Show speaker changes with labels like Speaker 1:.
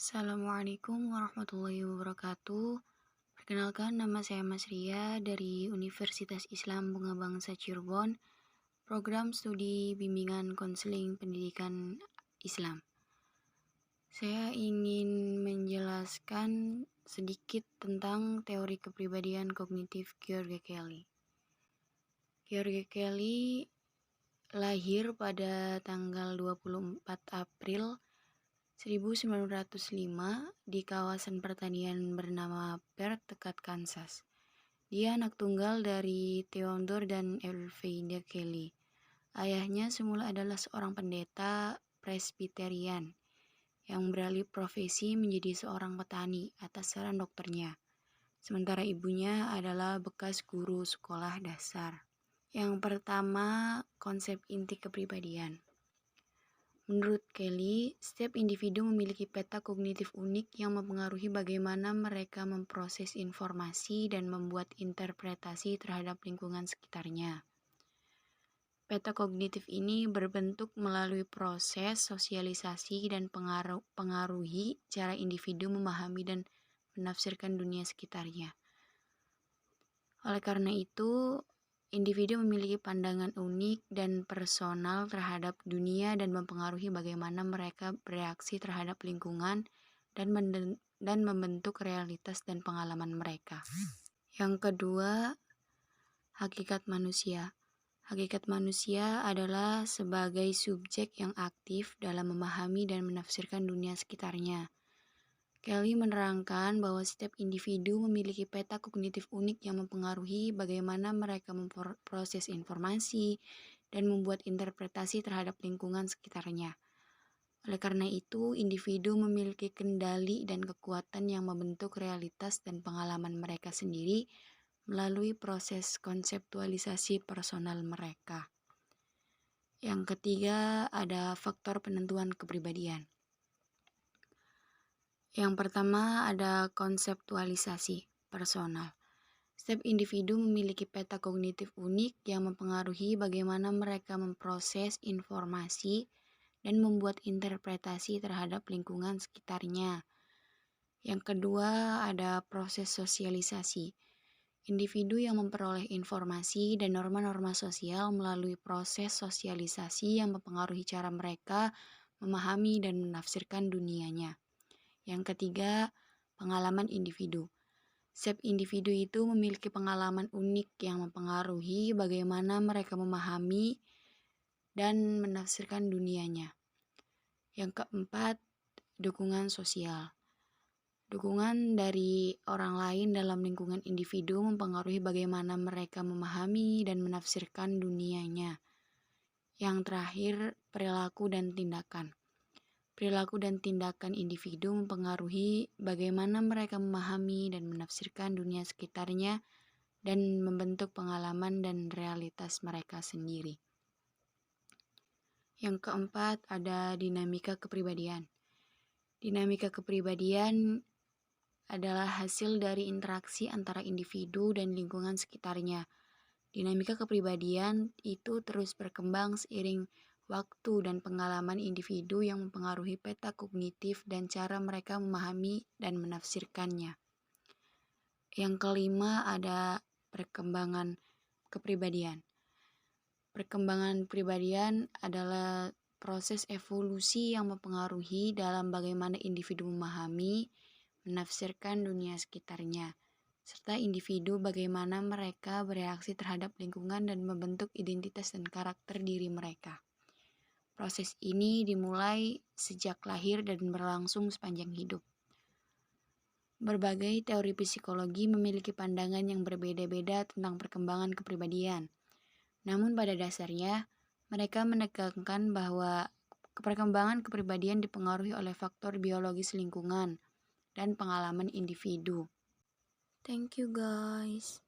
Speaker 1: Assalamualaikum warahmatullahi wabarakatuh. Perkenalkan, nama saya Mas Ria dari Universitas Islam Bunga Bangsa Cirebon, program studi bimbingan konseling pendidikan Islam. Saya ingin menjelaskan sedikit tentang teori kepribadian kognitif George Kelly. George Kelly lahir pada tanggal 24 April 1905 di kawasan pertanian bernama Perth, dekat Kansas. Dia anak tunggal dari Theodore dan Elfrida Kelly. Ayahnya semula adalah seorang pendeta Presbyterian yang beralih profesi menjadi seorang petani atas saran dokternya. Sementara ibunya adalah bekas guru sekolah dasar. Yang pertama, konsep inti kepribadian. Menurut Kelly, setiap individu memiliki peta kognitif unik yang mempengaruhi bagaimana mereka memproses informasi dan membuat interpretasi terhadap lingkungan sekitarnya. Peta kognitif ini berbentuk melalui proses sosialisasi dan pengaruhi cara individu memahami dan menafsirkan dunia sekitarnya. Oleh karena itu, individu memiliki pandangan unik dan personal terhadap dunia dan mempengaruhi bagaimana mereka bereaksi terhadap lingkungan dan membentuk realitas dan pengalaman mereka. Yang kedua, hakikat manusia. Hakikat manusia adalah sebagai subjek yang aktif dalam memahami dan menafsirkan dunia sekitarnya. Kelly menerangkan bahwa setiap individu memiliki peta kognitif unik yang mempengaruhi bagaimana mereka memproses informasi dan membuat interpretasi terhadap lingkungan sekitarnya. Oleh karena itu, individu memiliki kendali dan kekuatan yang membentuk realitas dan pengalaman mereka sendiri melalui proses konseptualisasi personal mereka. Yang ketiga, ada faktor penentuan kepribadian. Yang pertama ada konseptualisasi personal. Setiap individu memiliki peta kognitif unik yang mempengaruhi bagaimana mereka memproses informasi dan membuat interpretasi terhadap lingkungan sekitarnya. Yang kedua ada proses sosialisasi. Individu yang memperoleh informasi dan norma-norma sosial melalui proses sosialisasi yang mempengaruhi cara mereka memahami dan menafsirkan dunianya. Yang ketiga, pengalaman individu. Setiap individu itu memiliki pengalaman unik yang mempengaruhi bagaimana mereka memahami dan menafsirkan dunianya. Yang keempat, dukungan sosial. Dukungan dari orang lain dalam lingkungan individu mempengaruhi bagaimana mereka memahami dan menafsirkan dunianya. Yang terakhir, perilaku dan tindakan. Perilaku dan tindakan individu mempengaruhi bagaimana mereka memahami dan menafsirkan dunia sekitarnya dan membentuk pengalaman dan realitas mereka sendiri. Yang keempat ada dinamika kepribadian. Dinamika kepribadian adalah hasil dari interaksi antara individu dan lingkungan sekitarnya. Dinamika kepribadian itu terus berkembang seiring waktu dan pengalaman individu yang mempengaruhi peta kognitif dan cara mereka memahami dan menafsirkannya. Yang kelima ada perkembangan kepribadian. Perkembangan kepribadian adalah proses evolusi yang mempengaruhi dalam bagaimana individu memahami, menafsirkan dunia sekitarnya, serta individu bagaimana mereka bereaksi terhadap lingkungan dan membentuk identitas dan karakter diri mereka. Proses ini dimulai sejak lahir dan berlangsung sepanjang hidup. Berbagai teori psikologi memiliki pandangan yang berbeda-beda tentang perkembangan kepribadian. Namun pada dasarnya, mereka menekankan bahwa perkembangan kepribadian dipengaruhi oleh faktor biologis lingkungan dan pengalaman individu. Thank you guys.